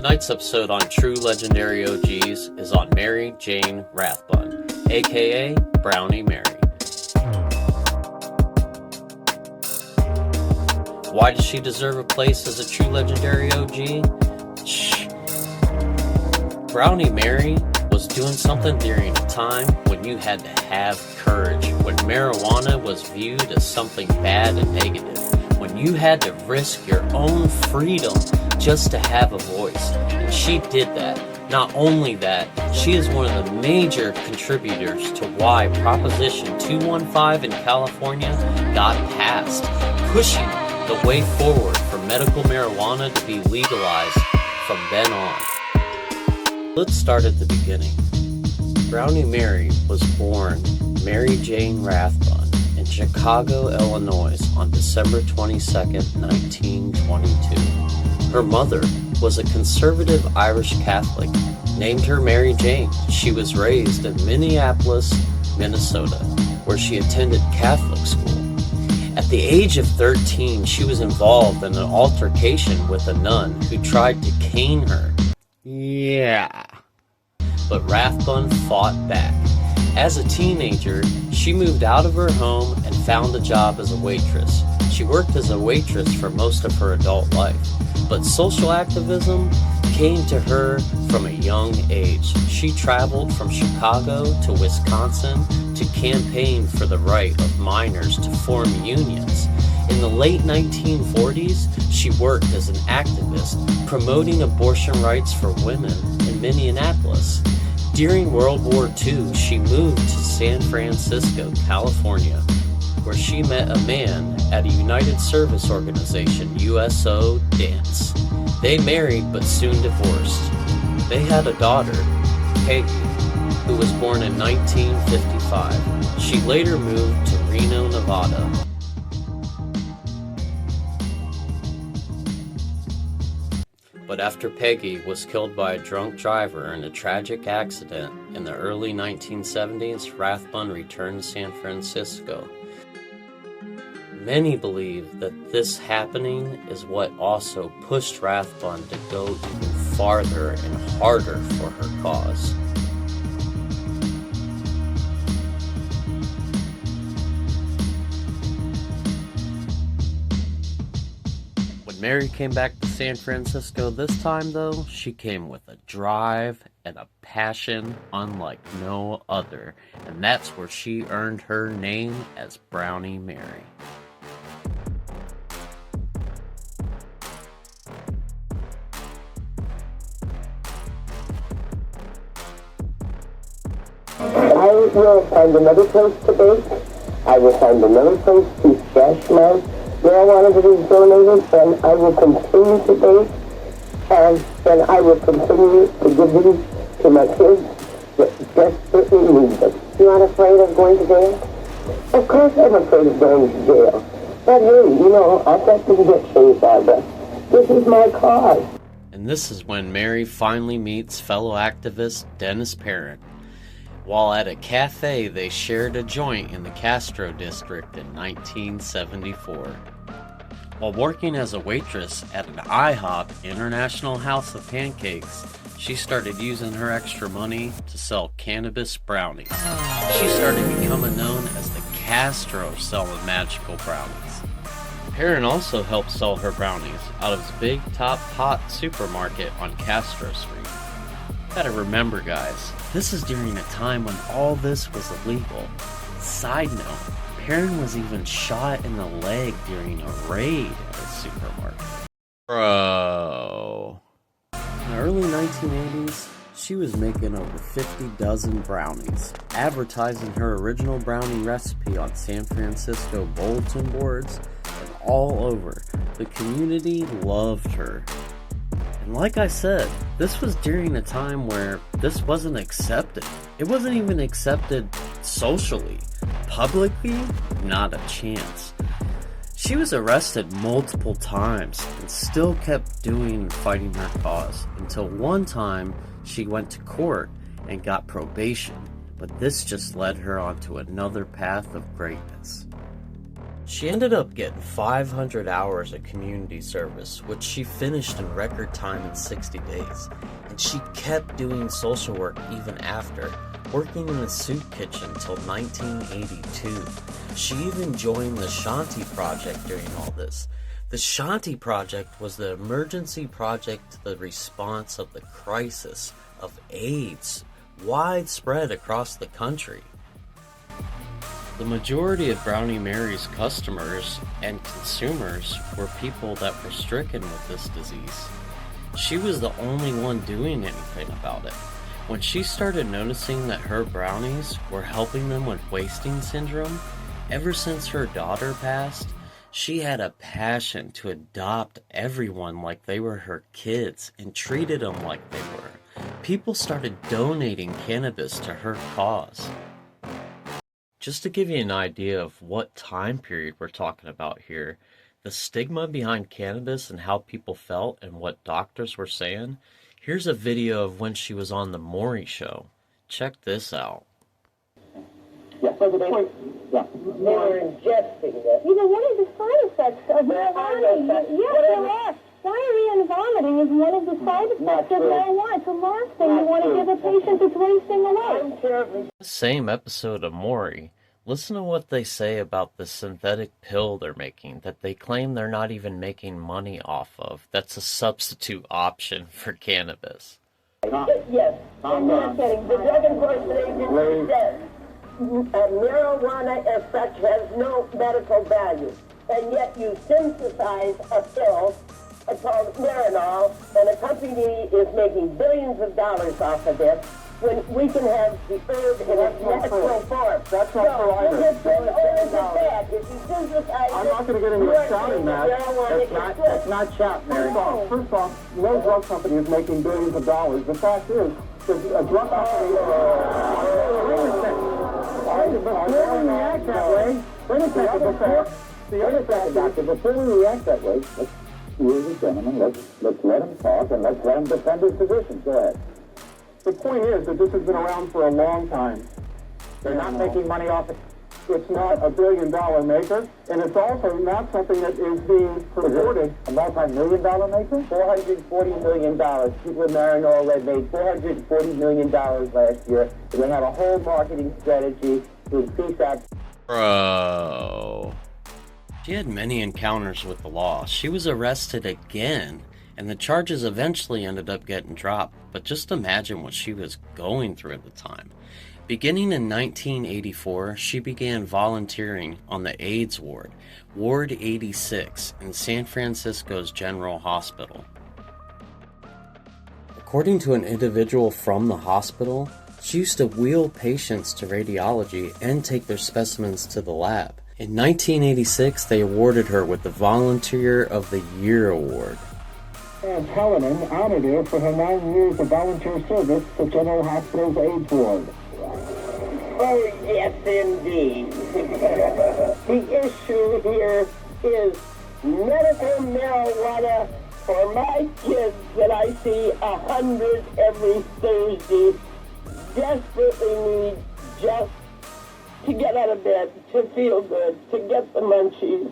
Tonight's episode on True Legendary OGs is on Mary Jane Rathbun, aka Brownie Mary. Why does she deserve a place as a true legendary OG? Brownie Mary was doing something during a time when you had to have courage, when marijuana was viewed as something bad and negative, when you had to risk your own freedom just to have a voice. And she did that. Not only that, she is one of the major contributors to why Proposition 215 in California got passed, pushing the way forward for medical marijuana to be legalized from then on. Let's start at the beginning. Brownie Mary was born Mary Jane Rathbun in Chicago, Illinois on December 22, 1922. Her mother was a conservative Irish Catholic, named her Mary Jane. She was raised in Minneapolis, Minnesota, where she attended Catholic school. At the age of 13, she was involved in an altercation with a nun who tried to cane her. Yeah. But Rathbun fought back. As a teenager, she moved out of her home and found a job as a waitress. She worked as a waitress for most of her adult life, but social activism came to her from a young age. She traveled from Chicago to Wisconsin to campaign for the right of minors to form unions. In the late 1940s, she worked as an activist promoting abortion rights for women in Minneapolis. During World War II, she moved to San Francisco, California, where she met a man at a United Service Organization, USO dance. They married but soon divorced. They had a daughter, Peggy, who was born in 1955. She later moved to Reno, Nevada. But after Peggy was killed by a drunk driver in a tragic accident in the early 1970s, Rathbun returned to San Francisco. Many believe that this happening is what also pushed Rathbun to go even farther and harder for her cause. When Mary came back to San Francisco this time, though, she came with a drive and a passion unlike no other, and that's where she earned her name as Brownie Mary. I will find another place to bake. I will find another place to stash my marijuana that is donated, and I will continue to bake, and I will continue to give these to my kids that desperately need them. You're not afraid of going to jail? Of course I'm afraid of going to jail. But hey, I've got to get changed out of that. This is my cause. And this is when Mary finally meets fellow activist Dennis Parent. While at a cafe, they shared a joint in the Castro district in 1974. While working as a waitress at an IHOP, International House of Pancakes, she started using her extra money to sell cannabis brownies. She started becoming known as the Castro selling magical brownies. Perrin also helped sell her brownies out of his Big Top Pot supermarket on Castro Street. Gotta remember, guys, this is during a time when all this was illegal. Side note, Perrin was even shot in the leg during a raid at a supermarket. Bro. In the early 1980s, she was making over 50 dozen brownies, advertising her original brownie recipe on San Francisco bulletin boards and all over. The community loved her. And like I said, this was during a time where this wasn't accepted. It wasn't even accepted socially. Publicly, not a chance. She was arrested multiple times and still kept doing and fighting her cause until one time she went to court and got probation, but this just led her onto another path of greatness. She ended up getting 500 hours of community service, which she finished in record time in 60 days. And she kept doing social work even after, working in a soup kitchen till 1982. She even joined the Shanti Project during all this. The Shanti Project was the emergency project to the response of the crisis of AIDS, widespread across the country. The majority of Brownie Mary's customers and consumers were people that were stricken with this disease. She was the only one doing anything about it. When she started noticing that her brownies were helping them with wasting syndrome, ever since her daughter passed, she had a passion to adopt everyone like they were her kids and treated them like they were. People started donating cannabis to her cause. Just to give you an idea of what time period we're talking about here, the stigma behind cannabis and how people felt and what doctors were saying, here's a video of when she was on the Maury show. Check this out. Yeah, so the point, yeah. They were ingesting it. You know, what are the side effects of marijuana? Yes, there are. Diarrhea and vomiting is one of the side effects of marijuana. It's the last thing you want to give a patient that's wasting away. Same episode of Maury. Listen to what they say about the synthetic pill they're making that they claim they're not even making money off of. That's a substitute option for cannabis. Yes, and the Drug Enforcement Agency says marijuana as such has no medical value, and yet you synthesize a pill called Marinol, and a company is making billions of dollars off of it, when we can have the herb in its natural form. That's not for either. If you synthesize I'm not going to get into a shouting match. That's not shout, Mary. First off, no drug company is making billions of dollars. The fact is, a drug company... Wait a second. Before we react that way, wait a second. The other second, doctor, before we react that way, you as a gentleman, let's let him talk and let's let him defend his position. Go ahead. The point is that this has been around for a long time. They're not making money off it. It's not a billion-dollar maker, and it's also not something that is being purported. A multi-million-dollar maker? $440 million. People in Marinol Red made $440 million last year. They're going to have a whole marketing strategy to increase that. Bro. She had many encounters with the law. She was arrested again, and the charges eventually ended up getting dropped. But just imagine what she was going through at the time. Beginning in 1984, she began volunteering on the AIDS ward, Ward 86, in San Francisco's General Hospital. According to an individual from the hospital, she used to wheel patients to radiology and take their specimens to the lab. In 1986, they awarded her with the Volunteer of the Year Award. And Helen honored her for her 9 years of volunteer service to General Hospital's AIDS ward. Oh, yes, indeed. The issue here is medical marijuana for my kids that I see 100 every Thursday desperately need just to get out of bed, to feel good, to get the munchies,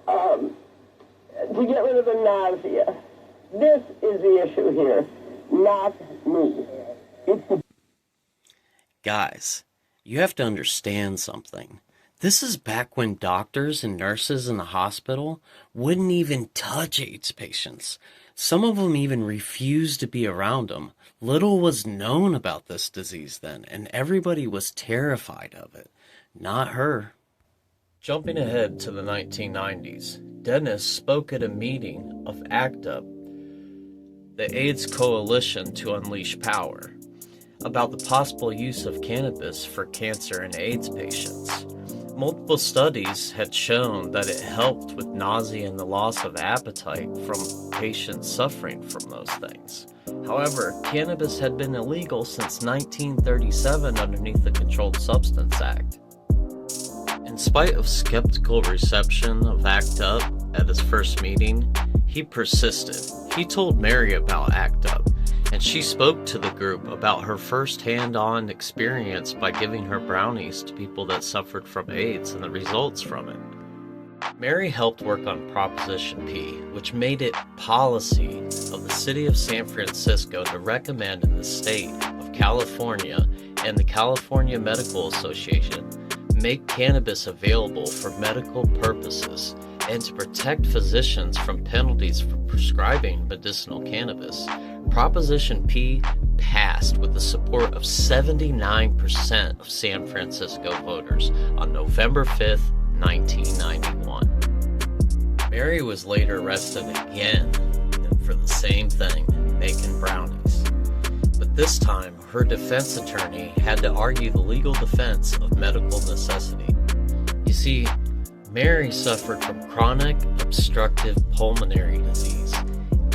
to get rid of the nausea. This is the issue here, not me. Guys, you have to understand something. This is back when doctors and nurses in the hospital wouldn't even touch AIDS patients. Some of them even refused to be around them. Little was known about this disease then, and everybody was terrified of it. Not her. Jumping ahead to the 1990s, Dennis spoke at a meeting of ACT UP, the AIDS Coalition to Unleash Power, about the possible use of cannabis for cancer and AIDS patients. Multiple studies had shown that it helped with nausea and the loss of appetite from patients suffering from those things. However, cannabis had been illegal since 1937 underneath the Controlled Substance Act. In spite of skeptical reception of ACT UP at his first meeting, he persisted. He told Mary about ACT UP, and she spoke to the group about her first hand-on experience by giving her brownies to people that suffered from AIDS and the results from it. Mary helped work on Proposition P, which made it policy of the city of San Francisco to recommend in the state of California and the California Medical Association make cannabis available for medical purposes and to protect physicians from penalties for prescribing medicinal cannabis. Proposition P passed with the support of 79% of San Francisco voters on November 5th, 1991. Mary was later arrested again for the same thing, making brownies. But this time, her defense attorney had to argue the legal defense of medical necessity. You see, Mary suffered from chronic obstructive pulmonary disease,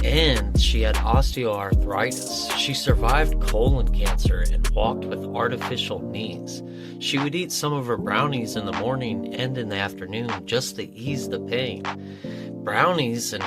and she had osteoarthritis. She survived colon cancer and walked with artificial knees. She would eat some of her brownies in the morning and in the afternoon just to ease the pain. Brownies and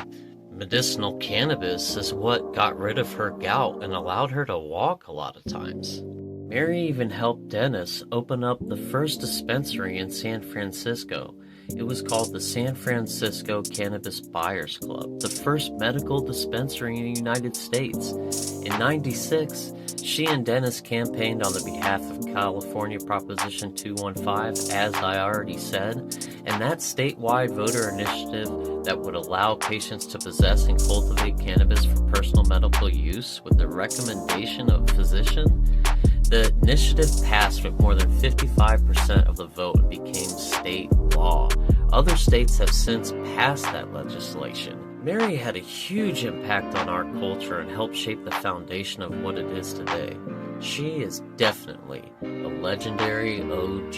medicinal cannabis is what got rid of her gout and allowed her to walk a lot of times. Mary even helped Dennis open up the first dispensary in San Francisco. It was called the San Francisco Cannabis Buyers Club, the first medical dispensary in the United States. In '96, she and Dennis campaigned on the behalf of California Proposition 215, as I already said, and that statewide voter initiative that would allow patients to possess and cultivate cannabis for personal medical use with the recommendation of a physician. The initiative passed with more than 55% of the vote and became state law. Other states have since passed that legislation. Mary had a huge impact on our culture and helped shape the foundation of what it is today. She is definitely a legendary OG.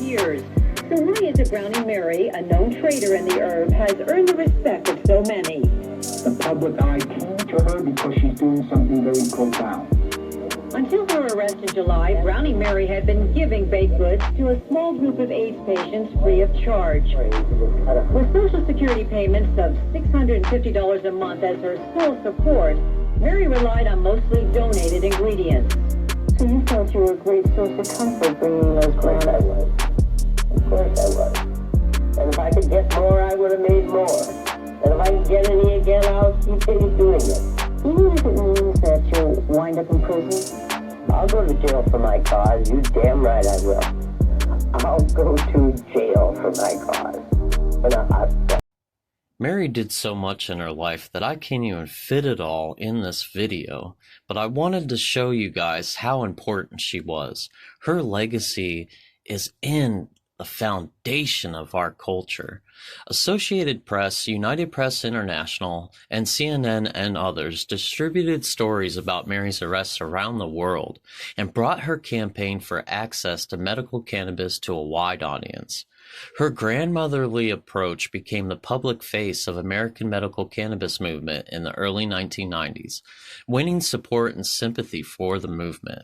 Years. So why is it Brownie Mary, a known trader in the herb, has earned the respect of so many? The public eye came to her because she's doing something very profound. Until her arrest in July, Brownie Mary had been giving baked goods to a small group of AIDS patients free of charge. With Social Security payments of $650 a month as her sole support, Mary relied on mostly donated ingredients. So you felt you were a great source of comfort bringing those grants? I was. Of course I was. And if I could get more, I would have made more. And if I can get any again, I'll keep doing it. Even if it means that you'll wind up in prison, I'll go to jail for my cause. You damn right I will. I'll go to jail for my cause. Mary did so much in her life that I can't even fit it all in this video, but I wanted to show you guys how important she was. Her legacy is in the foundation of our culture. Associated Press, United Press International, and CNN and others distributed stories about Mary's arrests around the world and brought her campaign for access to medical cannabis to a wide audience. Her grandmotherly approach became the public face of American medical cannabis movement in the early 1990s, winning support and sympathy for the movement.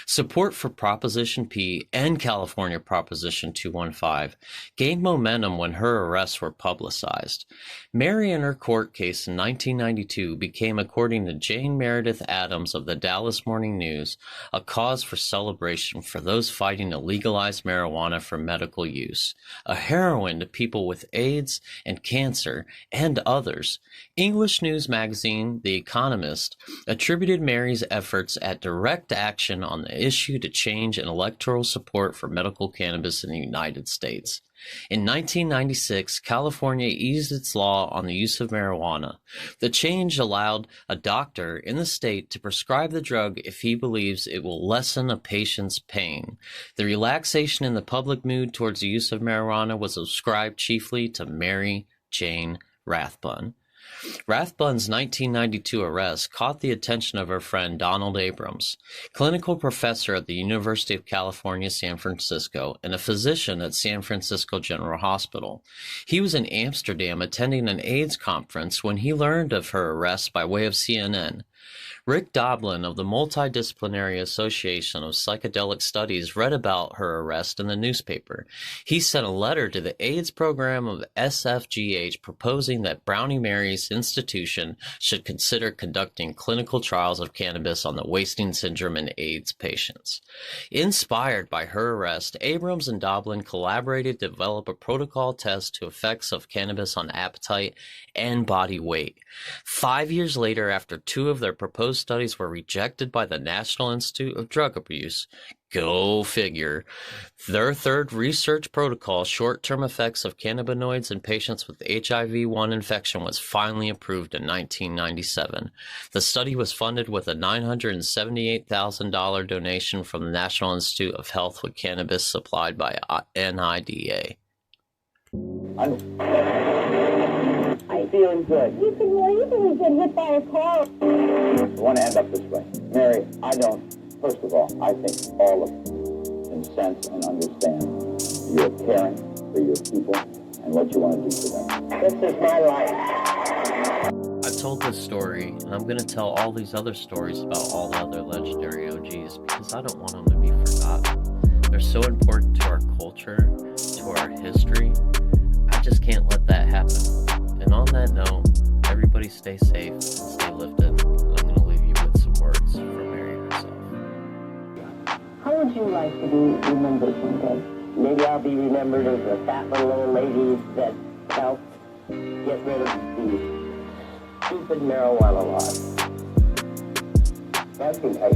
Support for Proposition P and California Proposition 215 gained momentum when her arrests were publicized. Mary and her court case in 1992 became, according to Jane Meredith Adams of the Dallas Morning News, a cause for celebration for those fighting to legalize marijuana for medical use, a heroine to people with AIDS and cancer and others. English news magazine The Economist attributed Mary's efforts at direct action on the issue to change in electoral support for medical cannabis in the United States. In 1996, California eased its law on the use of marijuana. The change allowed a doctor in the state to prescribe the drug if he believes it will lessen a patient's pain. The relaxation in the public mood towards the use of marijuana was ascribed chiefly to Mary Jane Rathbun. Rathbun's 1992 arrest caught the attention of her friend Donald Abrams, clinical professor at the University of California, San Francisco, and a physician at San Francisco General Hospital. He was in Amsterdam attending an AIDS conference when he learned of her arrest by way of CNN. Rick Doblin of the Multidisciplinary Association of Psychedelic Studies read about her arrest in the newspaper. He sent a letter to the AIDS program of SFGH proposing that Brownie Mary's institution should consider conducting clinical trials of cannabis on the wasting syndrome in AIDS patients. Inspired by her arrest, Abrams and Doblin collaborated to develop a protocol test to effects of cannabis on appetite and body weight. 5 years later, after two of their proposed studies were rejected by the National Institute of Drug Abuse, go figure, their third research protocol, short-term effects of cannabinoids in patients with HIV-1 infection, was finally approved in 1997. The study was funded with a $978,000 donation from the National Institute of Health with Cannabis supplied by NIDA. I'm feeling good. You could more easily get hit by a car. I want to end up this way. Mary, first of all, I think all of you can sense and understand you're caring for your people and what you want to do for them. This is my life. I've told this story, and I'm going to tell all these other stories about all the other legendary OGs because I don't want them to be forgotten. They're so important to our culture, to our history. I just can't let that happen. And on that note, everybody stay safe and stay lifted. And I'm going to leave you with some words from Mary herself. How would you like to be remembered one day? Maybe I'll be remembered as a fat little old lady that helped get rid of the stupid marijuana laws. That's okay.